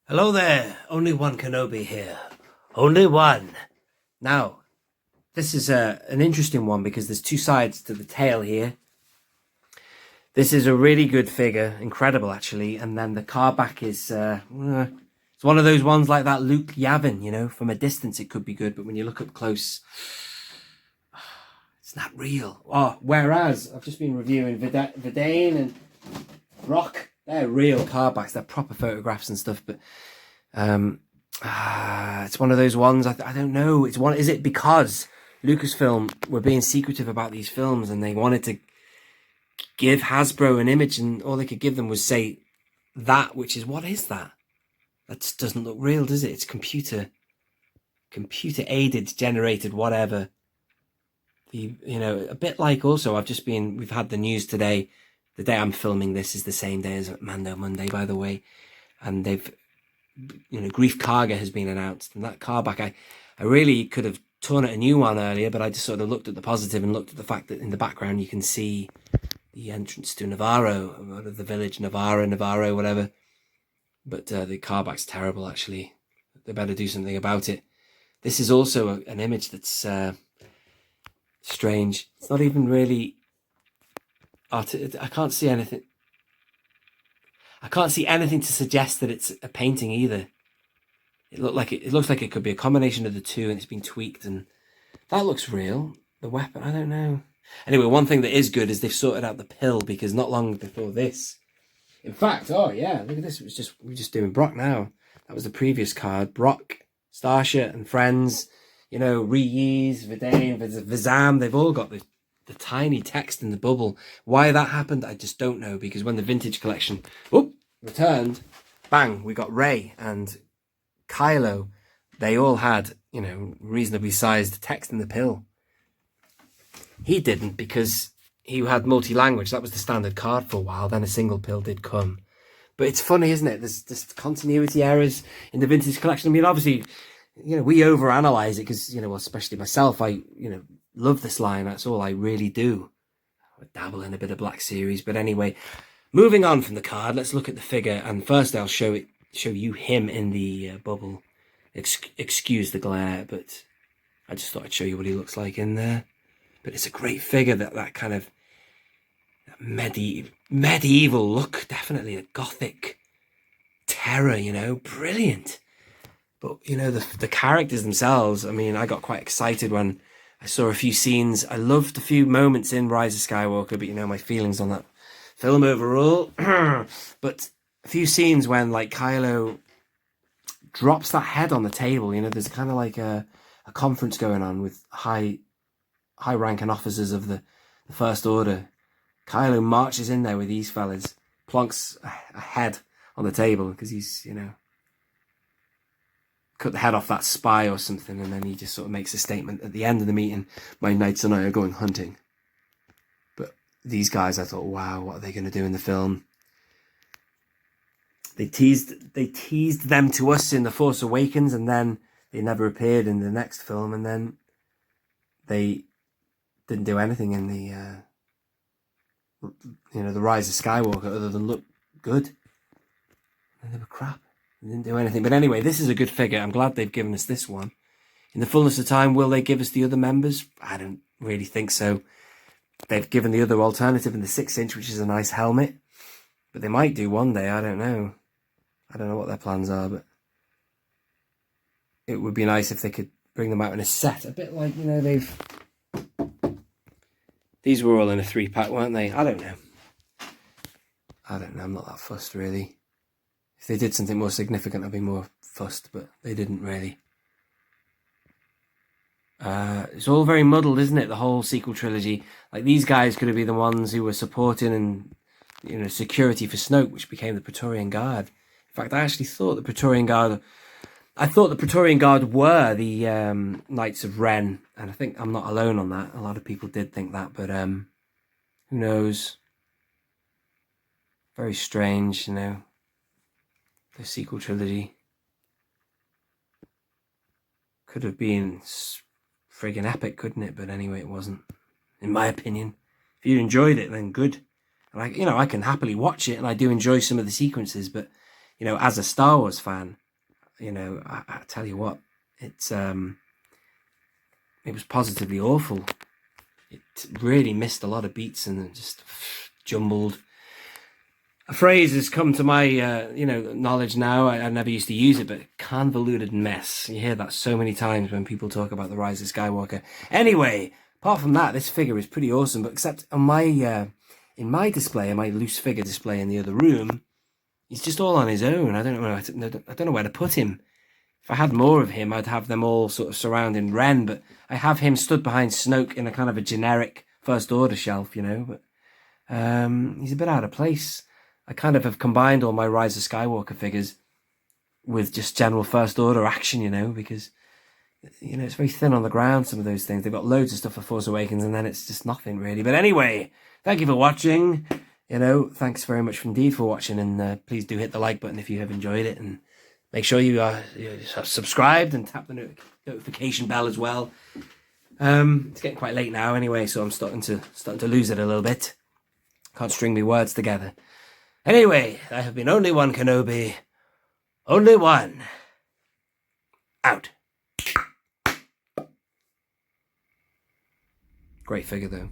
Hello there, only one Kenobi here. Only one. Now, this is an interesting one because there's two sides to the tale here. This is a really good figure, incredible actually, and then the car back is, it's one of those ones like that Luke Yavin, you know, from a distance it could be good, but when you look up close, it's not real. Oh, whereas, I've just been reviewing Vidane and Rock. They're real car backs, they're proper photographs and stuff, but it's one of those ones, I don't know, is it because Lucasfilm were being secretive about these films and they wanted to give Hasbro an image and all they could give them was say that, which is, what is that? That just doesn't look real, does it? It's computer aided, generated, whatever. You know, a bit like also, we've had the news today. The day I'm filming this is the same day as Mando Monday, by the way. And Grief Karga has been announced. And that car back, I really could have torn it a new one earlier, but I just sort of looked at the positive and looked at the fact that in the background you can see the entrance to Navarro, or the village Navarro, whatever. But the car back's terrible, actually. They better do something about it. This is also an image that's strange. It's not even really... I can't see anything. I can't see anything to suggest that it's a painting either. It looks like it could be a combination of the two, and it's been tweaked, and that looks real. The weapon, I don't know. Anyway, one thing that is good is they've sorted out the pill, because not long before this, in fact, oh yeah, look at this. We're just doing Brock now. That was the previous card. Brock, Starsha, and friends. You know, Reese, Vidane, Vizam. They've all got the tiny text in the bubble. Why that happened, I just don't know, because when the vintage collection returned, bang, we got Rey and Kylo. They all had, you know, reasonably sized text in the pill. He didn't, because he had multi-language. That was the standard card for a while. Then a single pill did come. But it's funny, isn't it? There's just continuity errors in the vintage collection. I mean, obviously, you know, we overanalyze it because, you know, well, especially myself, I love this line. That's all I really do. I dabble in a bit of Black Series. But anyway, moving on from the card, let's look at the figure. And first I'll show you him in the bubble. Excuse the glare, but I just thought I'd show you what he looks like in there. But it's a great figure, that kind of medieval look, definitely a gothic terror, you know, brilliant. But, you know, the characters themselves, I mean, I got quite excited when I saw a few scenes. I loved a few moments in Rise of Skywalker, but, you know, my feelings on that film overall. But a few scenes when, like, Kylo drops that head on the table, you know, there's kind of like a conference going on with high-ranking officers of the First Order. Kylo marches in there with these fellas, plonks a head on the table because he's, you know, cut the head off that spy or something, and then he just sort of makes a statement at the end of the meeting, my knights and I are going hunting. But these guys, I thought, wow, what are they going to do in the film? They teased them to us in The Force Awakens, and then they never appeared in the next film, and then they didn't do anything in the the Rise of Skywalker other than look good. And they were crap. They didn't do anything. But anyway, this is a good figure. I'm glad they've given us this one. In the fullness of time, will they give us the other members? I don't really think so. They've given the other alternative in the 6-inch, which is a nice helmet. But they might do one day. I don't know. I don't know what their plans are, but it would be nice if they could bring them out in a set. A bit like, you know, these were all in a 3-pack, weren't they? I don't know. I'm not that fussed, really. If they did something more significant, I'd be more fussed, but they didn't really. It's all very muddled, isn't it? The whole sequel trilogy. Like, these guys could have been the ones who were supporting and, you know, security for Snoke, which became the Praetorian Guard. In fact, I actually thought the Praetorian Guard... were the Knights of Ren, and I think I'm not alone on that. A lot of people did think that, but who knows? Very strange, you know, the sequel trilogy. Could have been friggin' epic, couldn't it? But anyway, it wasn't, in my opinion. If you enjoyed it, then good. And I can happily watch it, and I do enjoy some of the sequences, but you know, as a Star Wars fan, you know, I tell you what, it was positively awful. It really missed a lot of beats and just jumbled. A phrase has come to my, you know, knowledge now. I never used to use it, but convoluted mess. You hear that so many times when people talk about the Rise of Skywalker. Anyway, apart from that, this figure is pretty awesome. But except on my, in my display, in my loose figure display in the other room, he's just all on his own. I don't know where to put him. If I had more of him, I'd have them all sort of surrounding Ren. But I have him stood behind Snoke in a kind of a generic First Order shelf, you know. But he's a bit out of place. I kind of have combined all my Rise of Skywalker figures with just general First Order action, you know, because, you know, it's very thin on the ground, some of those things. They've got loads of stuff for Force Awakens, and then it's just nothing, really. But anyway, thank you for watching. You know, thanks very much indeed for watching, and please do hit the like button if you have enjoyed it, and make sure you are subscribed and tap the notification bell as well. It's getting quite late now anyway, so I'm starting to lose it a little bit. Can't string me words together. Anyway, I have been only one Kenobi. Only one. Out. Great figure, though.